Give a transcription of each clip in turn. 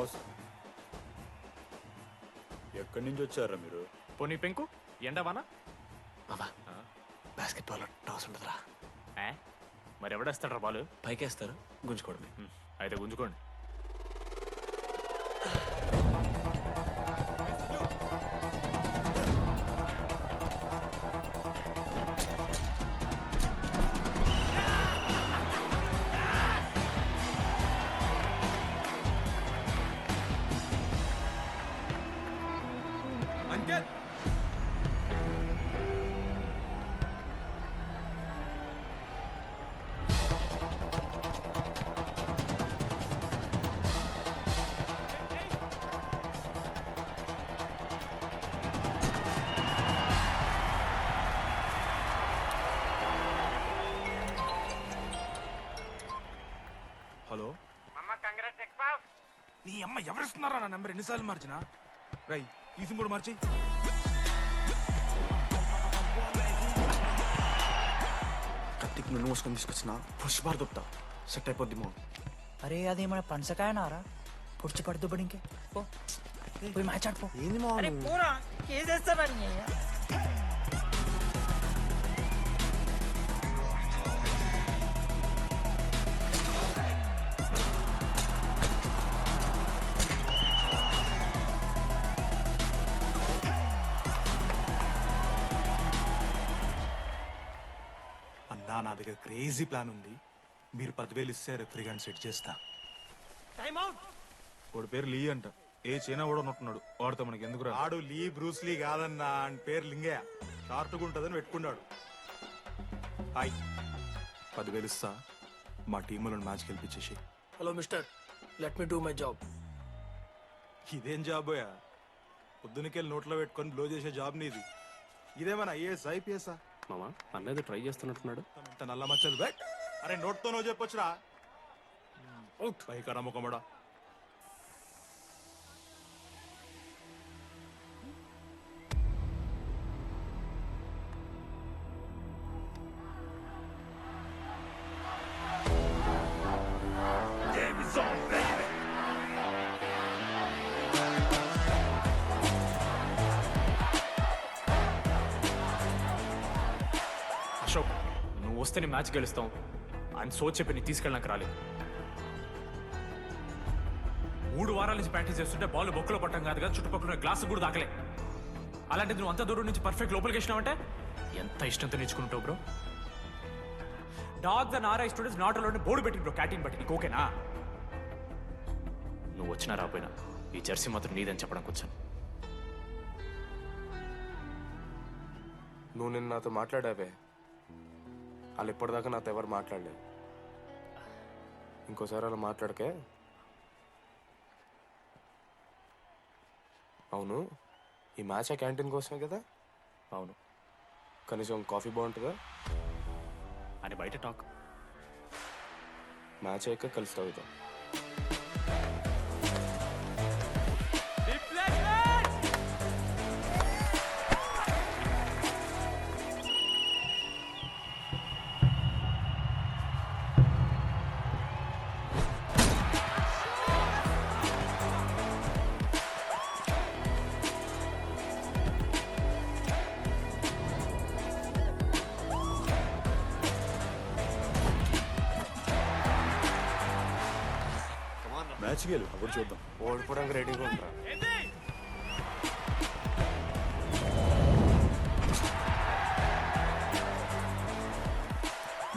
Boss ఎక్కడి నుంచి వచ్చారా మీరు? పోనీ పెంకు ఎండవానా బాబా బాస్కెట్బాల్ టాస్ ఉంటుందిరా. మరి ఎవడేస్తాడ్రా బాలు? పైకేస్తారు, గుంజుకోవడమే. అయితే గుంజుకోండి. అంకిత్ హలో నీ అమ్మ ఎవరిస్తున్నారా నా నెంబర్ ఎన్నిసార్లు మార్చినా? రై ఈసం కూడా మార్చి. కత్తికి నన్ను మోసుకొని తీసుకొచ్చిన పుష్పార్ దొప్తా సెట్ అయిపోద్ది మో. అరే అది మన పంచకాయ నారా పుడిచి పడుతూ పడి ఇంకే పోయి మ్యాచ్ ఆడిపో. ఏంది మా అరే పూరా కేసేస్తారని అన్నా నా దగ్గర క్రేజీ ప్లాన్ ఉంది. మీరు 10,000 ఇస్తే రెఫ్రీ గాని సెట్ చేస్తా. వాడి పేరు లీ అంట. ఏ చైనా కూడా ఉన్నట్టున్నాడు. వాడితో మనకి ఎందుకు? ఆడు లీ బ్రూస్ లీ కాదన్నా, అని పేరు లింగయ్య. షార్ట్గా ఉంటుందని పెట్టుకున్నాడు. హాయ్ 10,000 ఇస్తా, మా టీంలో మ్యాచ్ గెలిపించేసి. Hello mister, let me do my job. ఇదేం జాబోయా? పొద్దునకెళ్ళి నోట్లో పెట్టుకొని బ్లో చేసే జాబ్ నీది. ఇదేమన్నా ఐఏఎస్ ఐపీఎస్ఆ? మామా అన్నది ట్రై చేస్తున్నట్టున్నాడు. నల్ల మచ్చలు బెట్. అరే నోట్తో నువ్వు చెప్పొచ్చురా. పైకరా ముఖమడా. అశోక్, నువ్వు వస్తే నీ మ్యాచ్ గెలుస్తాం. ఆయన సోచ్ చెప్పి నీ తీసుకెళ్ళడానికి రాలేదు. 3 వారాల నుంచి ప్రాక్టీస్ చేస్తుంటే బాల్ బొక్కలో పట్టం కాదు కదా, చుట్టుపక్కల గ్లాసు కూడా దాకలే. అలాంటిది నువ్వు అంత దూరం నుంచి పర్ఫెక్ట్ లోపలికి వేసినావంటే ఎంత ఇష్టంతో నేర్చుకుంటావు bro. Dogs and R I students not allowed board పెట్టి బ్రో, క్యాటీన్ బట్టి. నీకు ఓకేనా? నువ్వు వచ్చినా రాపోయినా ఈ జెర్సీ మాత్రం నీదని చెప్పడానికి వచ్చాను. నువ్వు నిన్న నాతో మాట్లాడావే, వాళ్ళు ఇప్పటిదాకా నాతో ఎవరు మాట్లాడలేదు. ఇంకోసారి అలా మాట్లాడకే. అవును, ఈ మ్యాచ్ ఆ క్యాంటీన్ కోసమే కదా? అవును. కనీసం కాఫీ బాగుంటుందా? అని బయట టాక్. మ్యాచ్ అయ్యాక కలిసి తాగుతాం. మ్యాచ్ గెలు, అప్పుడు చూద్దాం. ఓడిపోవడానికి రెడీగా ఉంటారా?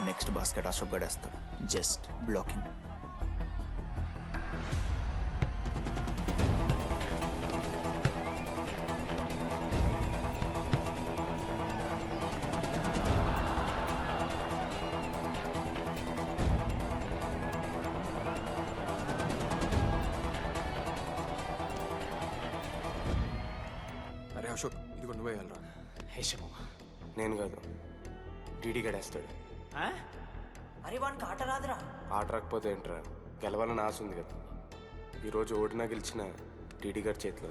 నెక్స్ట్ బాస్కెట్ అశోక్ గడేస్తాడు. Just blocking. అరే అశోక్, ఇదిగో నువ్వే వెళ్ళరా. హేషమో, నేను కాదు, డీడీ గడేస్తాడు. అరే వానికి ఆట రాదురా. ఆట రాకపోతే ఏంట్రా, గెలవాలని ఆశ ఉంది కదా. ఈరోజు ఓడినా గెలిచిన డీడీ గారి చేతిలో.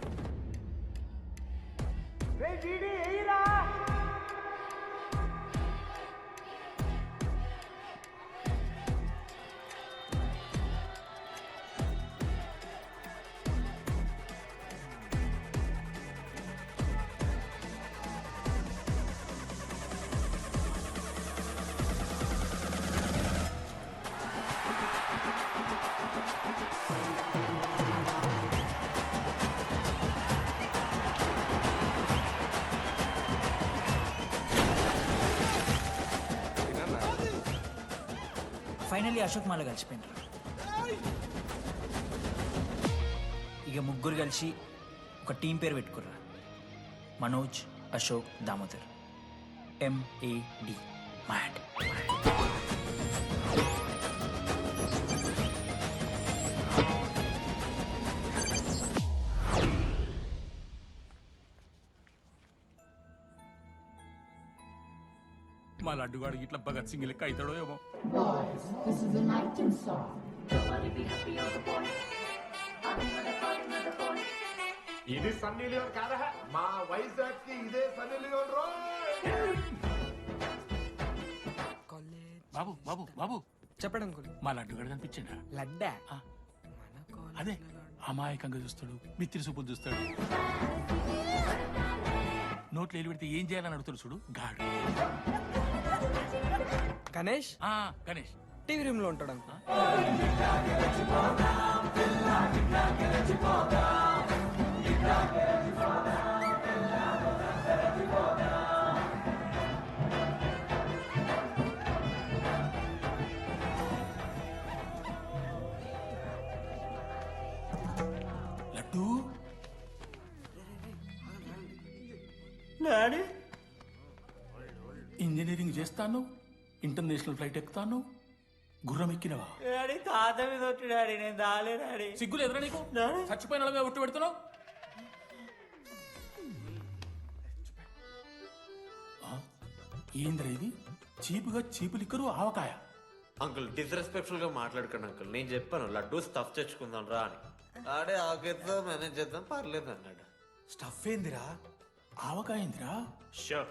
ఫైనల్లీ అశోక్ మాల కలిసిపోయినరా. ఇక ముగ్గురు కలిసి ఒక టీం పేరు పెట్టుకుర్రా. మనోజ్, అశోక్, దామోదర్. MAD. మ్యాడ్. మా లడ్డుగాడికి ఇట్లా భగత్ సింగ్ లెక్క అవుతాడో ఏమో. Boys, this is a night in song. Nobody be happy on the boy. ఇది సన్నీ లియోన్ కాదా మా వైజాగ్ కి ఇదే సన్నీ లియోన్ రో. బాబు బాబు బాబు చెప్పండి అంకుల్. మా లడ్డుగాడు కనిపించిందా? లడ్డా అదే అమాయకంగా చూస్తాడు, మిత్రి చూపులు చూస్తాడు, నోట్లు ఎల్లు పెడితే ఏం చేయాలని అడుగుతాడు చూడు గాడు. గణేష్ గణేష్ టీవీ రూమ్ లో ఉంటాడు అంకుల్. లడ్డు డాడీ ఇంజనీరింగ్ చేస్తాను, ఇంటర్నేషనల్ ఫ్లైట్ ఎక్కుతాను, గుర్రం ఎక్కినవా? డాడీ తాత మీద ఒట్టు డాడీ, నేను దాలే డాడీ. సిగ్గులు ఎదురా నీకు? చచ్చిపోయిన వాళ్ళ మీద ఒట్టు పెడుతున్నావు. ఏంద్రా ఇది? చీపుగా చీపు లిక్కరు ఆవకాయ. అంకుల్ డిస్రెస్పెక్ట్ఫుల్ గా మాట్లాడకండి అంకుల్. నేను చెప్పాను లడ్డూ స్టఫ్ తెచ్చుకుందాం రా అని. ఆడే ఆకేద్దాం మేనేజ్ చేద్దాం పర్లేదు అన్నాడు. స్టఫ్ ఏందిరా? ఆవకాయ ఏందిరా? Sure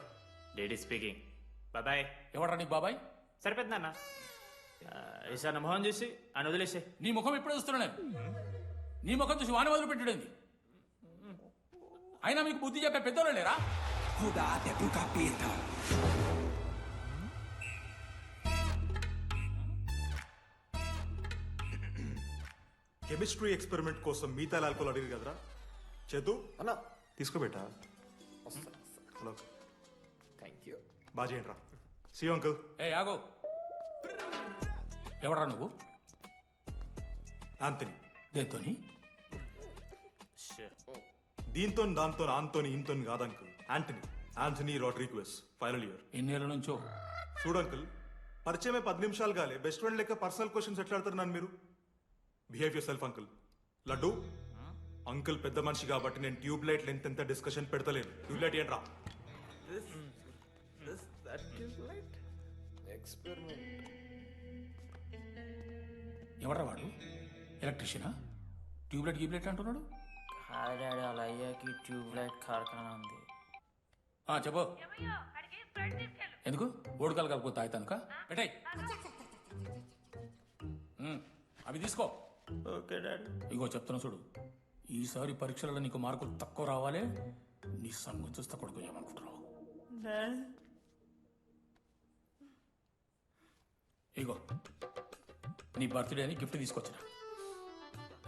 daddy speaking. బాబాయ్. ఎవడ్రా నీ బాబాయ్? సరిపోతుందన్న. ఈసారి నా మొహం చూసి అని వదిలేసే. నీ ముఖం ఎప్పుడే చూస్తున్నా నేను. నీ ముఖం చూసి వాన వదిలి పెట్టాడేంది? అయినా మీకు బుద్ధి చెప్పే పెద్దోళ్ళు లేరా? కెమిస్ట్రీ ఎక్స్పెరిమెంట్ కోసం మిగతా ఆల్కహాల్ అడిగారు కదరా చేతు అన్నా తీసుకోబెట్టా. Hello thank you. బాగా చేయండి రా. See uncle. ఏ ఆగో, ఎవడరా నువ్వు? ఆంథనీ. దేంతోని? దీంతో దాంతో ఆంతోని ఇంతోని కాదు uncle. Anthony Anthony Rodrigues final year. ఎన్నేళ్ళ నుంచో? చూడు అంకుల్, పరిచయమే 10 నిమిషాలు కాలే బెస్ట్ ఫ్రెండ్ లెక్క పర్సనల్ క్వశ్చన్స్ ఎట్లా ఆడతారు నన్ను మీరు? Behave yourself uncle. లడ్డు అంకుల్ పెద్ద మనిషి కాబట్టి నేను ట్యూబ్ లైట్ లెంత్ ఎంత డిస్కషన్ పెడతలేను. ట్యూబ్ లైట్ ఏంట్రా? ఎవడ్రా వాడు? ఎలక్ట్రీషియనా? ట్యూబ్లైట్ గీబ్లైట్ అంటున్నాడు. హాయ్ డాడీ, అలా అయ్యాకి ట్యూబ్ లైట్ కార్ఖానా ఉంది. చెప్పు. ఎందుకు? ఓడికాలు కలుపుతా అవుతానుక పెట్టాయి. అవి తీసుకో. Okay daddy. ఇగో చెప్తున్నా చూడు, ఈసారి పరీక్షలలో నీకు మార్కులు తక్కువ రావాలి. నీ సంగతి చూస్తే కొడుకు ఏమనుకుంటున్నావు? ఇగో నీ బర్త్డే అని గిఫ్ట్ తీసుకొచ్చిన.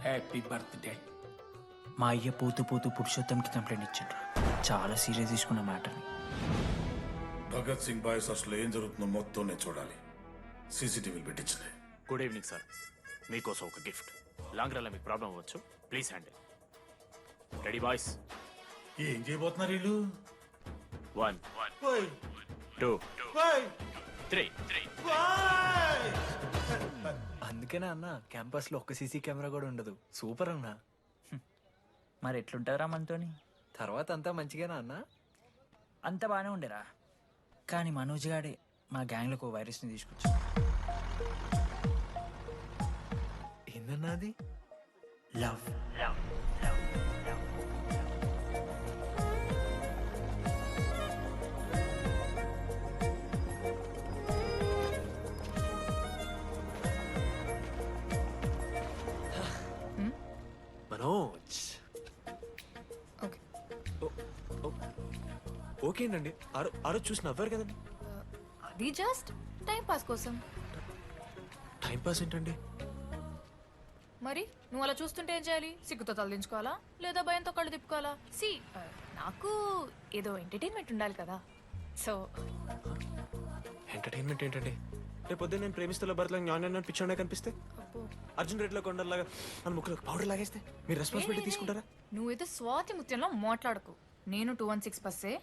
Happy birthday. మా అయ్య పోతూ పోతూ పురుషోత్తంకి కంప్లైంట్ ఇచ్చిండ్రు. చాలా సీరియస్ తీసుకున్న మ్యాటర్ని. భగత్ సింగ్ బాయ్స్ అసలు ఏం జరుగుతుందో మొత్తం నేను చూడాలి. సీసీటీవీలు పెట్టించలే. Good evening sir. మీకోసం ఒక గిఫ్ట్. లాంగ్ రన్లో మీకు ప్రాబ్లం అవ్వచ్చు, ప్లీజ్ హ్యాండిల్. Ready boys? ఏం చేయబోతున్నారు వీళ్ళు? 1 2 3. అందుకేనా అన్న క్యాంపస్ లో ఒక్క సీసీ కెమెరా కూడా ఉండదు. సూపర్ అన్న. మరి ఎట్లుంటారా మనతోని? తర్వాత అంతా మంచిగానా అన్న? అంత బాగానే ఉండేరా, కానీ మనోజ్ గాడే మా గ్యాంగ్లోకి ఓ వైరస్ని తీసుకొచ్చా. ఏందన్నా అది? లవ్. మనోజ్ ఓకేనండి. ఆరో చూసి నవ్వారు కదండి. అది జస్ట్ టైం పాస్ కోసం. టైం పాస్ ఏంటండి? మరి నువ్వు అలా చూస్తుంటే ఏం చేయాలి? సిగ్గుతో తలదించుకోవాలా లేదా భయంతో కళ్ళు తిప్పుకోవాలా? సి నాకు ఏదో ఎంటర్టైన్మెంట్ ఉండాలి కదా. సో ఎంటర్టైన్మెంట్ ఏంటండి? రేపు పొద్దున్న నేను ప్రేమిస్తున్న భర్తలకు జ్ఞానం పిచ్చోడే కనిపిస్తే అర్జున్ రెడ్డిలో కొండలాగా మన ముక్కులకు పౌడర్ లాగేస్తే మీరు రెస్పాన్సిబిలిటీ తీసుకుంటారా? నువ్వేదో స్వాతి ముత్యంలో మాట్లాడకు. నేను 216 బస్సే.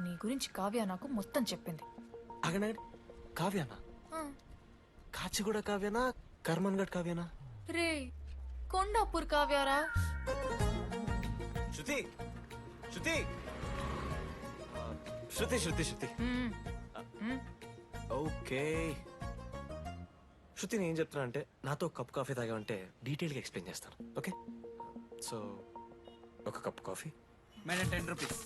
నీ గురించి కావ్య నాకు మొత్తం చెప్పింది. అగనా కావ్యానా? ఆ, కాచిగూడ కావ్యానా? కర్మన్ గడ్ కావ్యానా? రే కొండాపూర్ కావ్యారా? శృతి శృతి శృతి శృతి శృతి ఓకే. శృతి నేను ఏం చెప్తున్నా అంటే నాతో ఒక కప్ కాఫీ తాగామంటే డీటెయిల్గా ఎక్స్ప్లెయిన్ చేస్తాను. ఓకే, సో ఒక కప్ కాఫీ. Madam 10 rupees.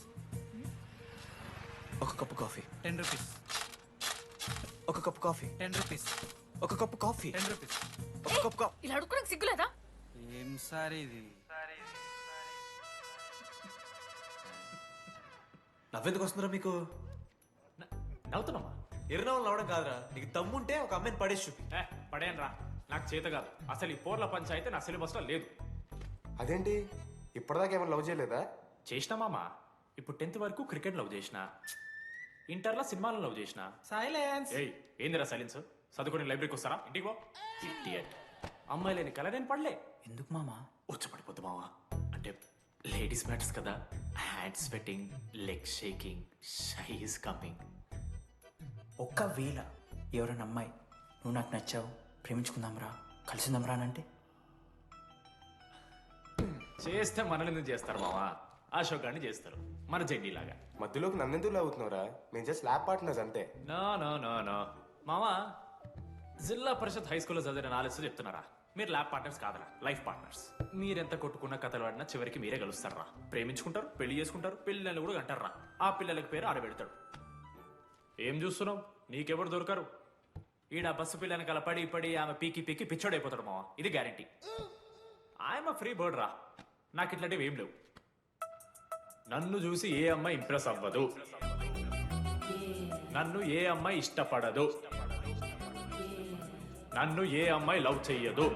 ఒక కప్ కాఫీ. 10 రూపీస్. ఒక కప్ కాఫీ. 10 రూపీస్. ఒక కప్ కాఫీ. 10 రూపీస్. ఒక కప్ కాఫీ. ఇలా అడుక్కోడానికి సిగ్గులేదా? ఏం సార్ ఇది? నవ్వెందుకు వస్తున్నారా మీకు? నవ్వుతున్నామా? ఎర్రనవ్వులు నవ్వడం కాదురా, నీకు దమ్ముంటే ఒక అమ్మాయిని పడేసి చూపి. పడేయను రా, నాకు చేత కాదు. అసలు ఈ పోర్ల పంచాయితీ నా సిలబస్లో లేదు. అదేంటి ఇప్పటిదాకా ఏమైనా లవ్ చేయలేదా? చేసినా మామ. ఇప్పుడు 10th వరకు క్రికెట్ లవ్ చేసిన, ఇంటర్లో సినిమాలను లవ్ చేసిన. సైలెన్స్. ఏయ్ ఏందిరా సైలెన్స్? చదువుకొని లైబ్రరీకి వస్తారా? ఇంటికి పో. ఇడియట్. అమ్మాయి లేని కల నేను పడలే. ఎందుకు మామా? వచ్చపడిపోద్దు మావా. అంటే లేడీస్ మ్యాటర్స్ కదా. Hand sweating, leg shaking, shy is coming. ఒక్కవేళ ఎవరైనా అమ్మాయి నువ్వు నాకు నచ్చావు, ప్రేమించుకుందాంరా, కలిసిందాంరా అని అంటే చేస్తే మనల్ని ఎందుకు చేస్తారు మావా? అశోక్ గారిని చేస్తారు, మన జెండీలాగా. మధ్యలోకి నన్నెందుకు లవ్ అవుతున్నావురా? మేము జస్ట్ ల్యాబ్ పార్ట్నర్స్ అంతే. నో నో నో నో మావా, జిల్లా పరిషత్ హై స్కూల్లో చదివిన నాలెడ్జ్ చెప్తున్నారా? మీరు ల్యాబ్ పార్ట్నర్స్ కాదరా, లైఫ్ పార్ట్నర్స్. మీరెంత కొట్టుకున్న కథలు ఆడినా చివరికి మీరే కలుస్తారా? ప్రేమించుకుంటారు, పెళ్లి చేసుకుంటారు, పిల్లలు కూడా అంటారా? ఆ పిల్లలకి పేరు ఆడబెడతాడు. ఏం చూస్తున్నావు? నీకెవరు దొరకరు. ఈడ బస్సు పిల్లని కల పడి పడి ఆమె పీకి పీకి పిచ్చోడైపోతాడు మావా, ఇది గ్యారంటీ. ఆయమ ఫ్రీ బర్డ్ రా, నాకు ఇట్లాంటివి ఏం లేవు. నన్ను చూసి ఏ అమ్మాయి ఇంప్రెస్ అవ్వదు, నన్ను ఏ అమ్మాయి ఇష్టపడదు, నన్ను ఏ అమ్మాయి లవ్ చెయ్యదు.